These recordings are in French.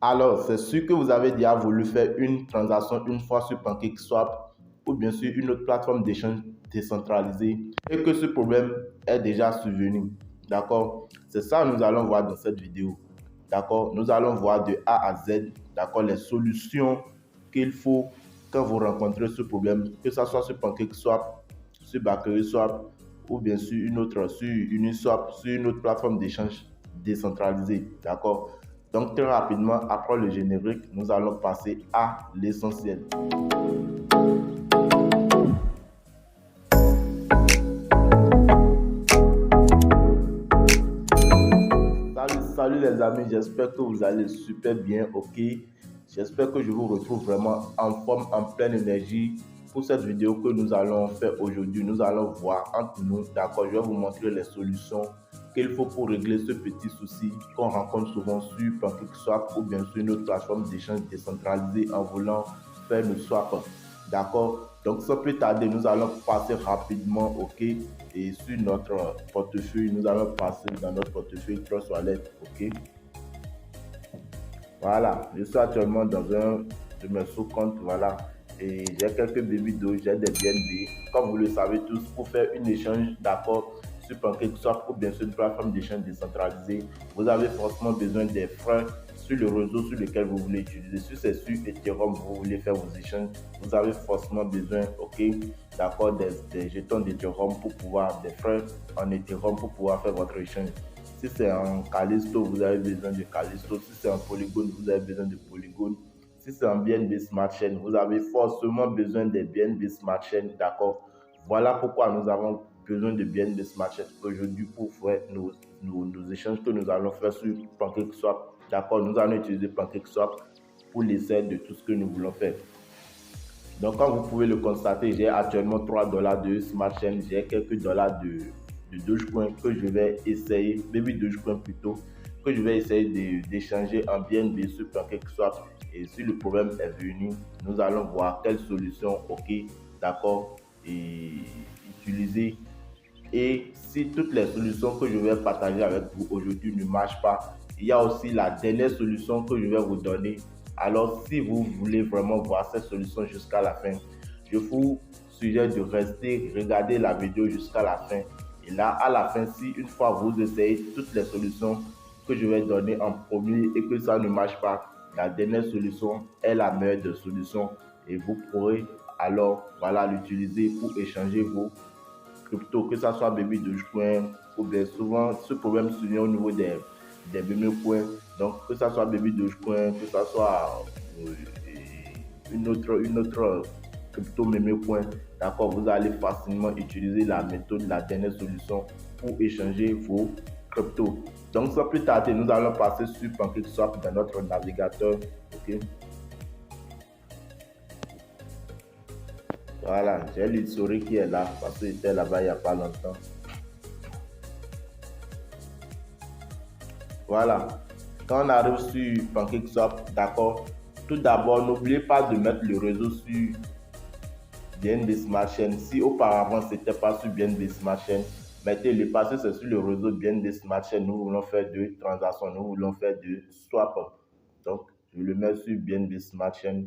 Alors, c'est sûr que vous avez déjà voulu faire une transaction une fois sur PancakeSwap ou bien sur une autre plateforme d'échange décentralisée et que ce problème est déjà survenu. D'accord? C'est ça que nous allons voir dans cette vidéo. D'accord? Nous allons voir de A à Z, d'accord, les solutions qu'il faut quand vous rencontrez ce problème, que ce soit sur PancakeSwap, sur BakerySwap ou bien sur Uniswap, sur une autre plateforme d'échange décentralisée. D'accord? Donc très rapidement, après le générique, nous allons passer à l'essentiel. Salut les amis, j'espère que vous allez super bien, ok. J'espère que je vous retrouve vraiment en forme, en pleine énergie pour cette vidéo que nous allons faire aujourd'hui. Nous allons voir entre nous, d'accord, je vais vous montrer les solutions qu'il faut pour régler ce petit souci qu'on rencontre souvent sur PancakeSwap ou bien sur une autre plateforme d'échange décentralisée en voulant faire le swap, d'accord. Donc sans plus tarder, nous allons passer rapidement, ok, et sur notre portefeuille, nous allons passer dans notre portefeuille Trust Wallet, ok. Voilà, je suis actuellement dans un de mes sous-comptes, voilà, et j'ai quelques BabyDo, j'ai des BNB. Comme vous le savez tous, pour faire un échange d'accord sur PancakeSwap ou bien sur une plateforme d'échange décentralisée, vous avez forcément besoin des frais sur le réseau sur lequel vous voulez utiliser. Si c'est sur Ethereum, vous voulez faire vos échanges, vous avez forcément besoin, ok, d'accord, des jetons d'Ethereum pour pouvoir, des frais en Ethereum pour pouvoir faire votre échange. Si c'est en Callisto, vous avez besoin de Callisto. Si c'est en Polygon, vous avez besoin de Polygon. Si c'est en BNB Smart Chain, vous avez forcément besoin des BNB Smart Chain, d'accord. Voilà pourquoi nous avons besoin de BNB Smart Chain aujourd'hui pour faire nos échanges que nous allons faire sur PancakeSwap, d'accord. Nous allons utiliser PancakeSwap pour l'essai de tout ce que nous voulons faire. Donc, comme vous pouvez le constater, j'ai actuellement $3 de Smart Chain, j'ai quelques dollars de Dogecoin que je vais essayer, Baby Dogecoin plutôt, que je vais essayer d'échanger en BNB sur PancakeSwap. Et si le problème est venu, nous allons voir quelle solution, ok, d'accord, et utiliser. Et si toutes les solutions que je vais partager avec vous aujourd'hui ne marchent pas, il y a aussi la dernière solution que je vais vous donner. Alors, si vous voulez vraiment voir cette solution jusqu'à la fin, je vous suggère de rester, regarder la vidéo jusqu'à la fin. Et là, à la fin, si une fois vous essayez toutes les solutions que je vais donner en premier et que ça ne marche pas, la dernière solution est la meilleure des solutions et vous pourrez alors voilà l'utiliser pour échanger vos crypto, que ça soit Baby Dogecoin ou bien souvent ce problème survient au niveau des meme coins. Donc que ça soit Baby Dogecoin, que ça soit une autre crypto meme coin, d'accord, vous allez facilement utiliser la méthode, la dernière solution pour échanger vos cryptos. Donc sans plus tarder, nous allons passer sur PancakeSwap dans notre navigateur, ok. Voilà, j'ai l'historique qui est là parce qu'il était là-bas il n'y a pas longtemps. Voilà, quand on arrive sur PancakeSwap, d'accord, tout d'abord, n'oubliez pas de mettre le réseau sur BNB Smart Chain. Si auparavant, ce n'était pas sur BNB Smart Chain, mettez-le parce que c'est sur le réseau BNB Smart Chain. Nous voulons faire de transactions, nous voulons faire de swap. Donc, je le mets sur BNB Smart Chain.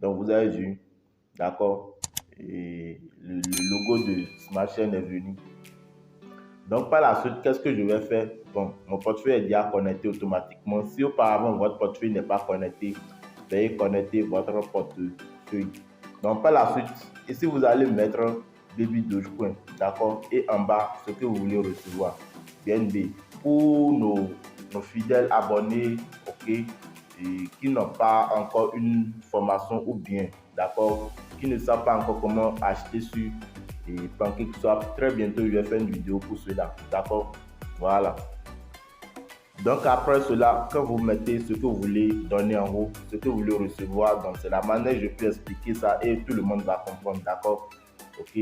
Donc, vous avez vu, d'accord, et le logo de Smart Chain est venu. Donc, par la suite, qu'est-ce que je vais faire? Bon, mon portefeuille est déjà connecté automatiquement. Si auparavant, votre portefeuille n'est pas connecté, veuillez connecter votre portefeuille. Donc, par la suite, ici, vous allez mettre Baby Dogecoin, d'accord? Et en bas, ce que vous voulez recevoir, BNB. Pour nos fidèles abonnés, ok, et qui n'ont pas encore une formation ou bien, d'accord, qui ne savent pas encore comment acheter sur et PancakeSwap, très bientôt je vais faire une vidéo pour cela, d'accord. Voilà, donc après cela, quand vous mettez ce que vous voulez donner en haut, ce que vous voulez recevoir, donc c'est la manière je peux expliquer ça et tout le monde va comprendre, d'accord. Ok,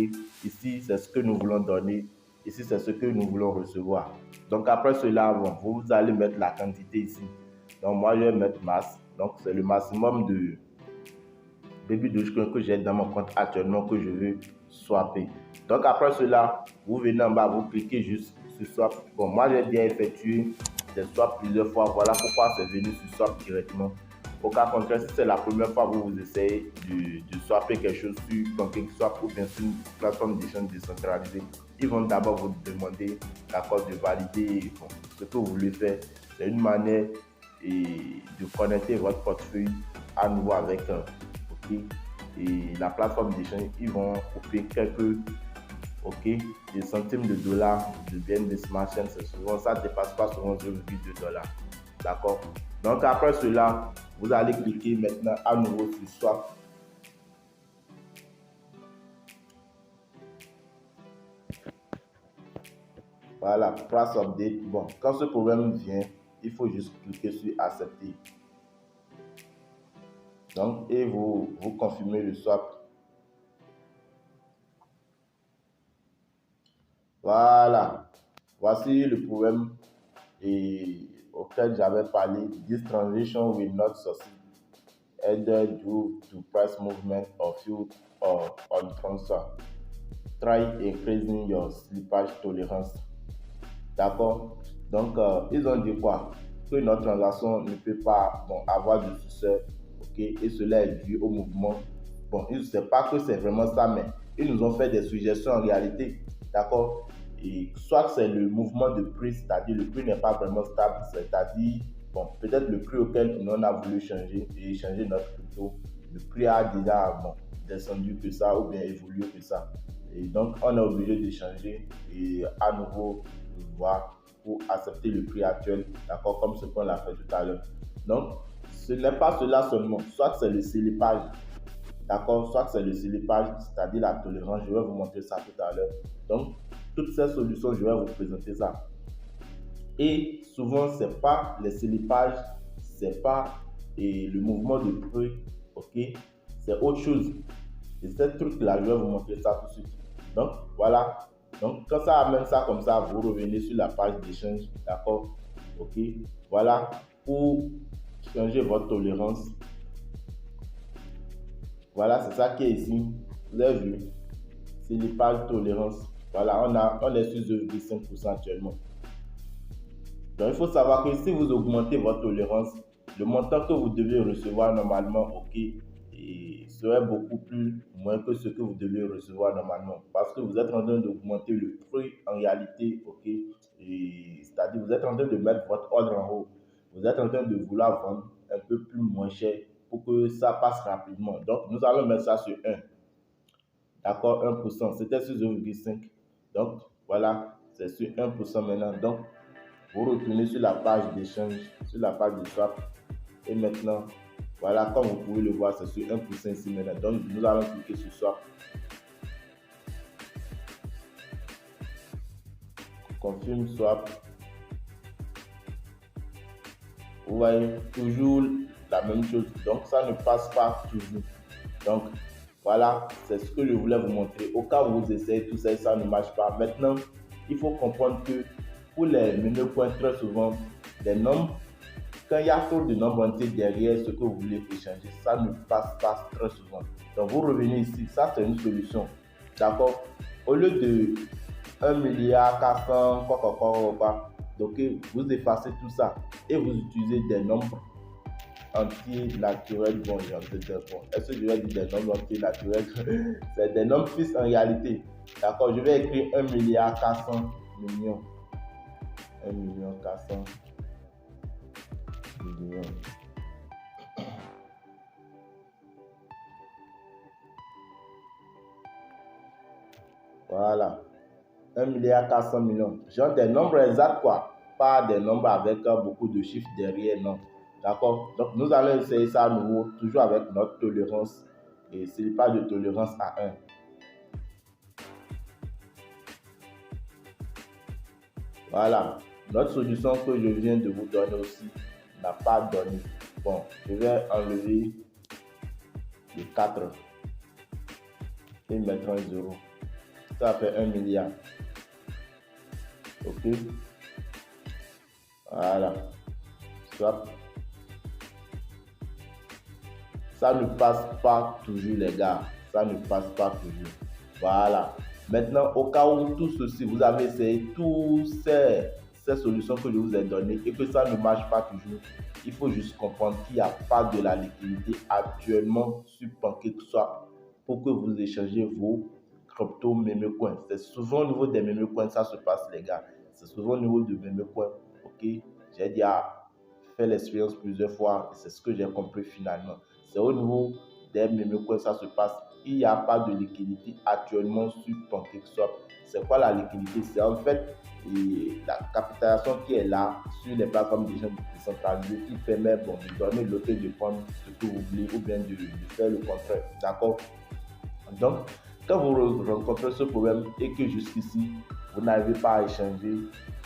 ici c'est ce que nous voulons donner, ici c'est ce que nous voulons recevoir. Donc après cela, bon, vous allez mettre la quantité ici. Donc moi je vais mettre masse, donc c'est le maximum de Baby Dogecoin que j'ai dans mon compte actuellement que je veux swapper. Donc après cela, vous venez en bas, vous cliquez juste sur swap. Bon, moi j'ai bien effectué des swaps plusieurs fois. Voilà pourquoi c'est venu sur swap directement. Au cas contraire, si c'est la première fois que vous essayez de swapper quelque chose sur PancakeSwap ou bien sur une plateforme d'échange décentralisée, ils vont d'abord vous demander l'accord de valider ce que vous voulez faire. C'est une manière de connecter votre portefeuille à nouveau avec et la plateforme d'échange. Ils vont couper quelques des centimes de dollars de BNB Smart Chain. C'est souvent, ça ne dépasse pas souvent 0,2 dollars. D'accord. Donc après cela, vous allez cliquer maintenant à nouveau sur Swap. Voilà, Price Update. Bon, quand ce problème vient, il faut juste cliquer sur Accepter. Donc, et vous confirmez le swap. Voilà. Voici le problème auquel j'avais parlé. This transaction will not succeed either due to price movement or field or on transfer. Try increasing your slippage tolerance. D'accord. Donc, ils ont dit quoi? Que notre transaction ne peut pas avoir de succès. Et cela est dû au mouvement. Bon, ils ne savent pas que c'est vraiment ça, mais ils nous ont fait des suggestions en réalité. D'accord. Et soit c'est le mouvement de prix, c'est-à-dire le prix n'est pas vraiment stable, c'est-à-dire, peut-être le prix auquel on a voulu changer et échanger notre crypto, le prix a déjà descendu que ça ou bien évolué que ça. Et donc, on est obligé d'échanger et à nouveau voir pour accepter le prix actuel, d'accord, comme ce qu'on a fait tout à l'heure. Donc, ce n'est pas cela seulement, soit c'est le slipage, d'accord, soit c'est le slipage, c'est-à-dire la tolérance, je vais vous montrer ça tout à l'heure. Donc, toutes ces solutions, je vais vous présenter ça. Et souvent, c'est pas les slipages, c'est pas le mouvement de prix, c'est autre chose. Et ce truc-là, je vais vous montrer ça tout de suite. Donc, voilà. Donc, quand ça amène ça comme ça, vous revenez sur la page d'échange, d'accord? Voilà, pour changer votre tolérance. Voilà, c'est ça qui est ici. Vous avez vu, c'est les pages tolérance. Voilà, on est sur 0,5% actuellement. Donc, il faut savoir que si vous augmentez votre tolérance, le montant que vous devez recevoir normalement, serait beaucoup moins que ce que vous devez recevoir normalement. Parce que vous êtes en train d'augmenter le prix en réalité, c'est-à-dire vous êtes en train de mettre votre ordre en haut. Vous êtes en train de vouloir vendre un peu plus moins cher pour que ça passe rapidement. Donc, nous allons mettre ça sur 1. D'accord, 1%. C'était sur 0,5. Donc, voilà, c'est sur 1% maintenant. Donc, vous retournez sur la page d'échange, sur la page de swap. Et maintenant, voilà, comme vous pouvez le voir, c'est sur 1% ici maintenant. Donc, nous allons cliquer sur swap. Confirme swap. Vous voyez, toujours la même chose. Donc, ça ne passe pas toujours. Donc, voilà, c'est ce que je voulais vous montrer. Au cas où vous essayez tout ça et ça ne marche pas. Maintenant, il faut comprendre que pour les menus points, très souvent, les nombres, quand il y a trop de nombres entiers derrière ce que vous voulez échanger, ça ne passe pas très souvent. Donc, vous revenez ici. Ça, c'est une solution. D'accord? Au lieu de 1 milliard 400, donc vous effacez tout ça et vous utilisez des nombres entiers naturels. Bon, est-ce que je vais dire des nombres entiers naturels? C'est des nombres fixes en réalité. D'accord, je vais écrire 1 milliard 400 millions. 1 million 400 millions. Voilà. 1 milliard 400 millions. Genre des nombres exacts, quoi. Pas des nombres avec beaucoup de chiffres derrière, non. D'accord? Donc, nous allons essayer ça à nouveau, toujours avec notre tolérance. Et ce n'est pas de tolérance à 1. Voilà. Notre solution que je viens de vous donner aussi n'a pas donné. Bon, je vais enlever les 4 et mettre un 0. Ça fait 1 milliard. Ok. Voilà. Swap. Ça ne passe pas toujours, les gars. Ça ne passe pas toujours. Voilà. Maintenant, au cas où tout ceci, vous avez essayé tous ces solutions que je vous ai données et que ça ne marche pas toujours, il faut juste comprendre qu'il n'y a pas de la liquidité actuellement sur PancakeSwap pour que vous échangez vos crypto meme coins. C'est souvent au niveau des meme coins ça se passe, les gars. C'est souvent au niveau de meme coins. Ok, j'ai déjà fait l'expérience plusieurs fois et c'est ce que j'ai compris finalement. C'est au niveau des meme coins ça se passe. Il n'y a pas de liquidité actuellement sur PancakeSwap. C'est quoi la liquidité? C'est en fait la capitalisation qui est là sur les plateformes décentralisées qui permet de donner l'autre de prendre ce que vous voulez ou bien de faire le contraire. D'accord? Donc, quand vous rencontrez ce problème et que jusqu'ici, vous n'arrivez pas à échanger,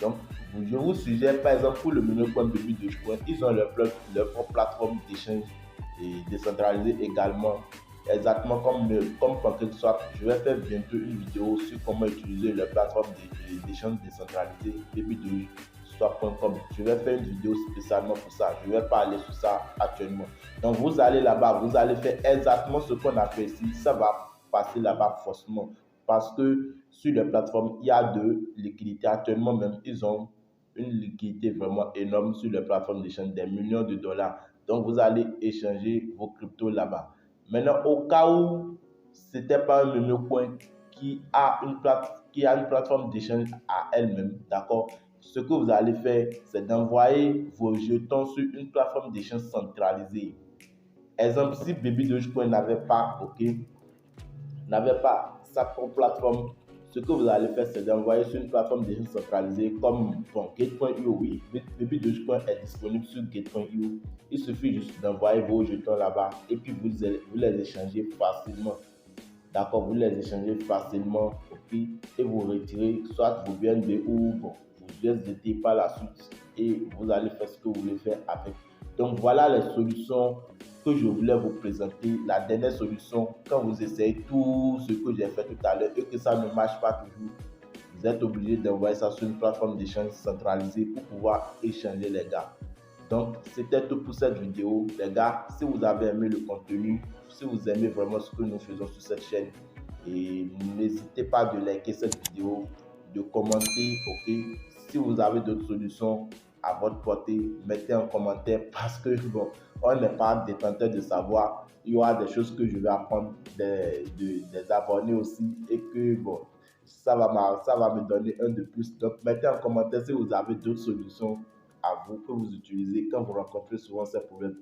donc je vous suggère par exemple pour le menu.com depuis Dogecoin, ils ont leur propre plateforme d'échange et décentralisée également, exactement comme PancakeSwap. Je vais faire bientôt une vidéo sur comment utiliser leur plateforme d'échange décentralisée depuis Dogecoin.com. Je vais faire une vidéo spécialement pour ça. Je ne vais pas aller sur ça actuellement. Donc vous allez là-bas, vous allez faire exactement ce qu'on a fait ici. Ça va passer là-bas forcément parce que sur les plateformes, il y a de liquidité. Actuellement même, ils ont une liquidité vraiment énorme sur les plateformes d'échange, des millions de dollars. Donc, vous allez échanger vos cryptos là-bas. Maintenant, au cas où ce n'était pas un meme coin qui a une plateforme d'échange à elle-même, d'accord? Ce que vous allez faire, c'est d'envoyer vos jetons sur une plateforme d'échange centralisée. Exemple, si Baby Dogecoin n'avait pas sa propre plateforme, ce que vous allez faire, c'est d'envoyer sur une plateforme déjà centralisée comme Gate.io. Oui, Baby Dogecoin est disponible sur Gate.io. Il suffit juste d'envoyer vos jetons là-bas et puis vous les échangez facilement. D'accord, vous les échangez facilement, ok, et vous retirez soit vos BNB ou vos USDT par la suite et vous allez faire ce que vous voulez faire avec. Donc voilà les solutions que je voulais vous présenter. La dernière solution, quand vous essayez tout ce que j'ai fait tout à l'heure et que ça ne marche pas toujours, vous êtes obligé d'envoyer ça sur une plateforme d'échange centralisée pour pouvoir échanger, les gars. Donc c'était tout pour cette vidéo, les gars. Si vous avez aimé le contenu, si vous aimez vraiment ce que nous faisons sur cette chaîne, et n'hésitez pas de liker cette vidéo, de commenter, ok. Si vous avez d'autres solutions à votre portée, mettez un commentaire parce que bon, on n'est pas détenteur de savoir. Il y aura des choses que je vais apprendre des abonnés aussi et que bon, ça va me donner un de plus. Donc mettez un commentaire si vous avez d'autres solutions à vous que vous utilisez quand vous rencontrez souvent ces problèmes.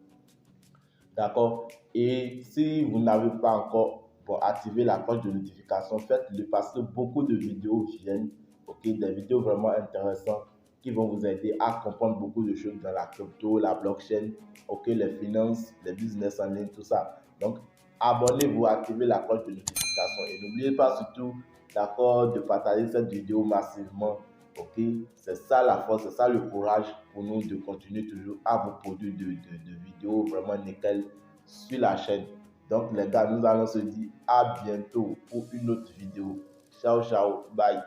D'accord? Et si vous n'avez pas encore activé la cloche de notification, faites-le parce que beaucoup de vidéos viennent, ok, des vidéos vraiment intéressantes qui vont vous aider à comprendre beaucoup de choses dans la crypto, la blockchain, ok, les finances, les business en ligne, tout ça. Donc, abonnez-vous, activez la cloche de notification et n'oubliez pas surtout, d'accord, de partager cette vidéo massivement. Ok, c'est ça la force, c'est ça le courage pour nous de continuer toujours à vous produire de vidéos vraiment nickel sur la chaîne. Donc les gars, nous allons se dire à bientôt pour une autre vidéo. Ciao, ciao, bye.